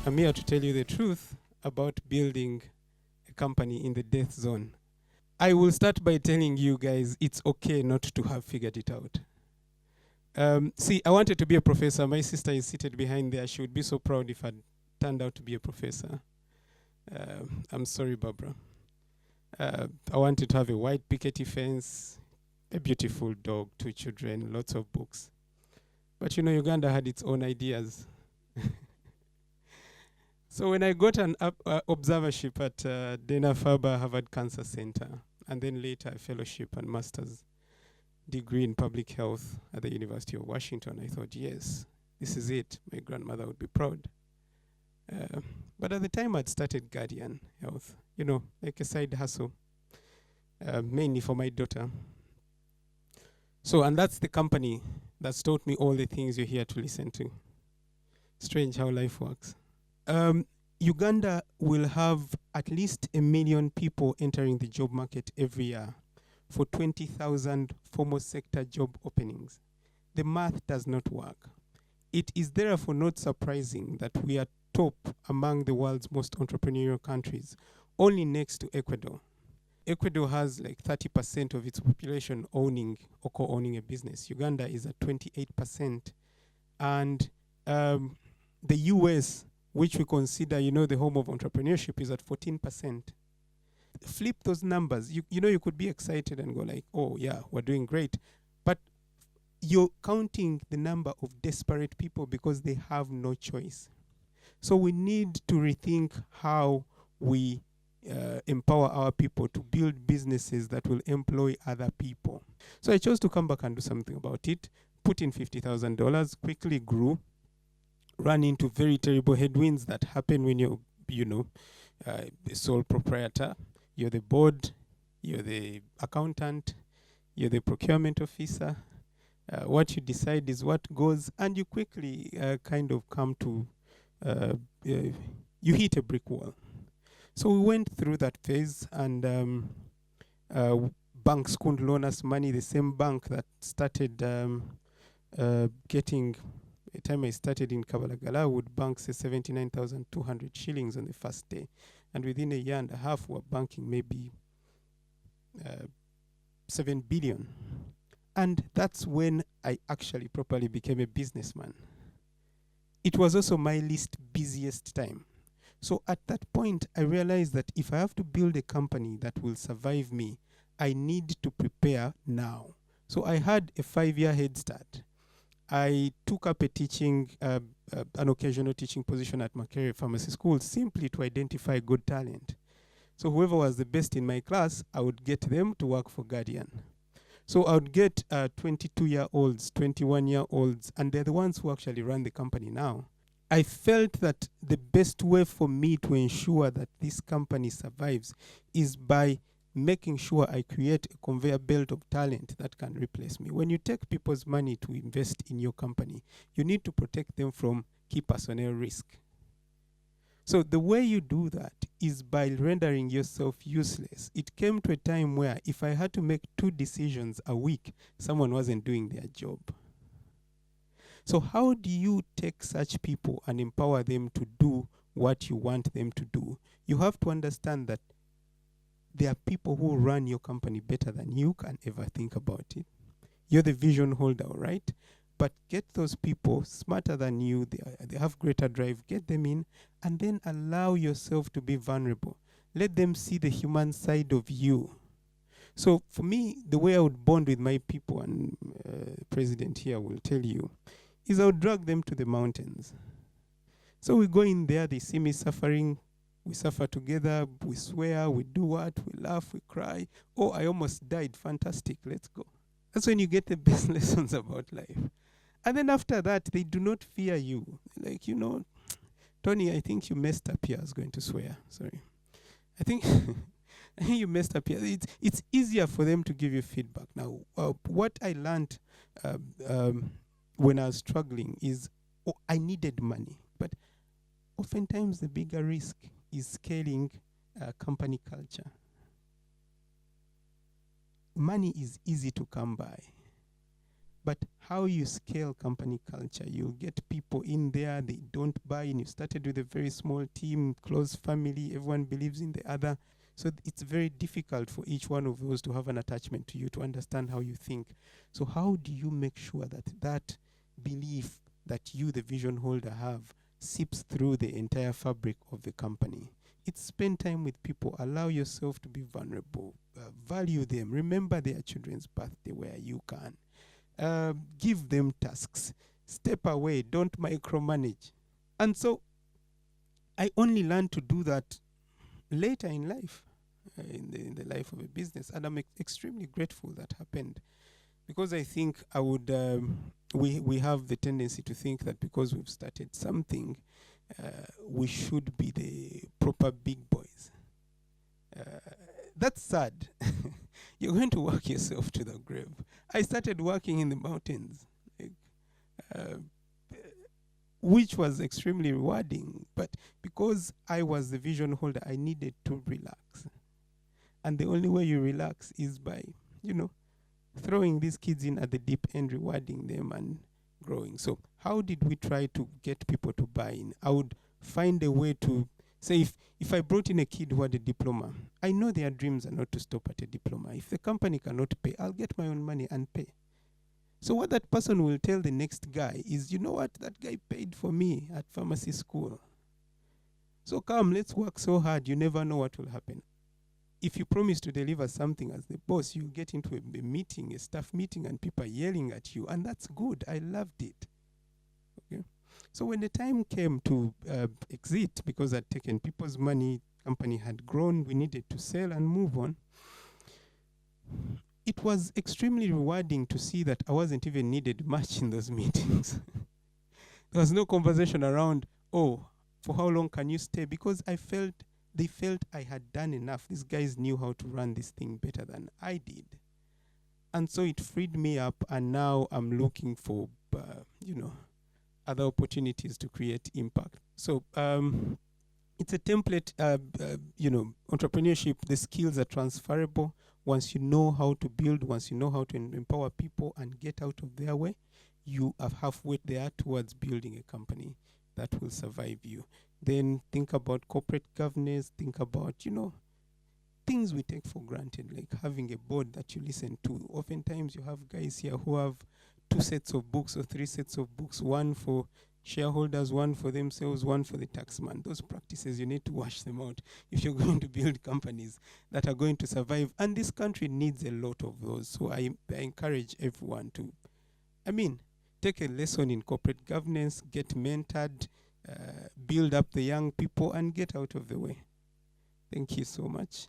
I'm here to tell you the truth about building a company in the death zone. I will start by telling you guys it's okay not to have figured it out. See, I wanted to be a professor. My sister is seated behind there. She would be so proud if I'd turned out to be a professor. I'm sorry, Barbara. I wanted to have a white pickety fence, a beautiful dog, 2 children, lots of books. But you know, Uganda had its own ideas. So when I got an observership at Dana-Farber Harvard Cancer Center, and then later a fellowship and master's degree in public health at the University of Washington, I thought, yes, this is it. My grandmother would be proud. But at the time, I'd started Guardian Health, you know, like a side hustle, mainly for my daughter. So, and that's the company that's taught me all the things you're here to listen to. Strange how life works. Uganda will have at least 1 million people entering the job market every year for 20,000 formal sector job openings. The math does not work. It is therefore not surprising that we are top among the world's most entrepreneurial countries, only next to Ecuador. Ecuador has like 30% of its population owning or co-owning a business. Uganda is at 28%. And the US, which we consider, you know, the home of entrepreneurship, is at 14%. Flip those numbers. You know, you could be excited and go like, oh yeah, we're doing great. But you're counting the number of desperate people because they have no choice. So we need to rethink how we empower our people to build businesses that will employ other people. So I chose to come back and do something about it, put in $50,000, quickly grew, ran into very terrible headwinds that happen when you're, you know, the sole proprietor. You're the board, you're the accountant, you're the procurement officer. What you decide is what goes, and you quickly kind of come to, you hit a brick wall. So we went through that phase, and banks couldn't loan us money. The same bank that started getting, the time I started in Kabalagala, would bank say 79,200 shillings on the first day. And within a year and a half, we're banking maybe 7 billion. And that's when I actually properly became a businessman. It was also my least busiest time. So at that point, I realized that if I have to build a company that will survive me, I need to prepare now. So I had a 5-year head start. I took up a teaching, an occasional teaching position at Makerere Pharmacy School simply to identify good talent. So whoever was the best in my class, I would get them to work for Guardian. So I would get 22-year-olds, 21-year-olds, and they're the ones who actually run the company now. I felt that the best way for me to ensure that this company survives is by making sure I create a conveyor belt of talent that can replace me. When you take people's money to invest in your company, you need to protect them from key personnel risk. So the way you do that is by rendering yourself useless. It came to a time where if I had to make 2 decisions a week, someone wasn't doing their job. So how do you take such people and empower them to do what you want them to do? You have to understand that there are people who run your company better than you can ever think about it. You're the vision holder, right? But get those people smarter than you, they have greater drive, get them in, and then allow yourself to be vulnerable. Let them see the human side of you. So for me, the way I would bond with my people, and the president here will tell you, is I would drag them to the mountains. So we go in there, they see me suffering, we suffer together, we swear, we do what, we laugh, we cry. Oh, I almost died, fantastic, let's go. That's when you get the best lessons about life. And then after that, they do not fear you. Like, you know, Tony, I think you messed up here. I was going to swear, sorry. I think you messed up here. It's easier for them to give you feedback. Now, what I learned when I was struggling is, I needed money. But oftentimes the bigger risk is scaling company culture. Money is easy to come by. But how you scale company culture, you get people in there, they don't buy in. You started with a very small team, close family, everyone believes in the other. So it's very difficult for each one of those to have an attachment to you, to understand how you think. So how do you make sure that that belief that you, the vision holder, have seeps through the entire fabric of the company? It's spend time with people, allow yourself to be vulnerable, value them, remember their children's birthday where you can. Give them tasks, step away, don't micromanage. And so I only learned to do that later in life, in the life of a business, and I'm extremely grateful that happened, because I think I would we have the tendency to think that because we've started something, we should be the proper big boys. That's sad. You're going to work yourself to the grave. I started working in the mountains, uh, which was extremely rewarding. But because I was the vision holder, I needed to relax. And the only way you relax is by, throwing these kids in at the deep end, rewarding them and growing. So how did we try to get people to buy in? I would find a way to say, if I brought in a kid who had a diploma, I know their dreams are not to stop at a diploma. If the company cannot pay, I'll get my own money and pay. So what that person will tell the next guy is, you know what, that guy paid for me at pharmacy school. So come, let's work so hard, you never know what will happen. If you promise to deliver something as the boss, you get into a meeting, a staff meeting, and people are yelling at you, and that's good. I loved it. Okay. So when the time came to exit, because I'd taken people's money, company had grown, we needed to sell and move on. It was extremely rewarding to see that I wasn't even needed much in those meetings. There was no conversation around, oh, for how long can you stay? Because they felt I had done enough. These guys knew how to run this thing better than I did. And so it freed me up, and now I'm looking for, other opportunities to create impact. So it's a template, entrepreneurship, the skills are transferable. Once you know how to build, once you know how to empower people and get out of their way, you are halfway there towards building a company that will survive you. Then think about corporate governance, think about, things we take for granted, like having a board that you listen to. Oftentimes you have guys here who have 2 sets of books or 3 sets of books, one for shareholders, one for themselves, one for the taxman. Those practices, you need to wash them out if you're going to build companies that are going to survive. And this country needs a lot of those. So I encourage everyone to, take a lesson in corporate governance, get mentored, build up the young people, and get out of the way. Thank you so much.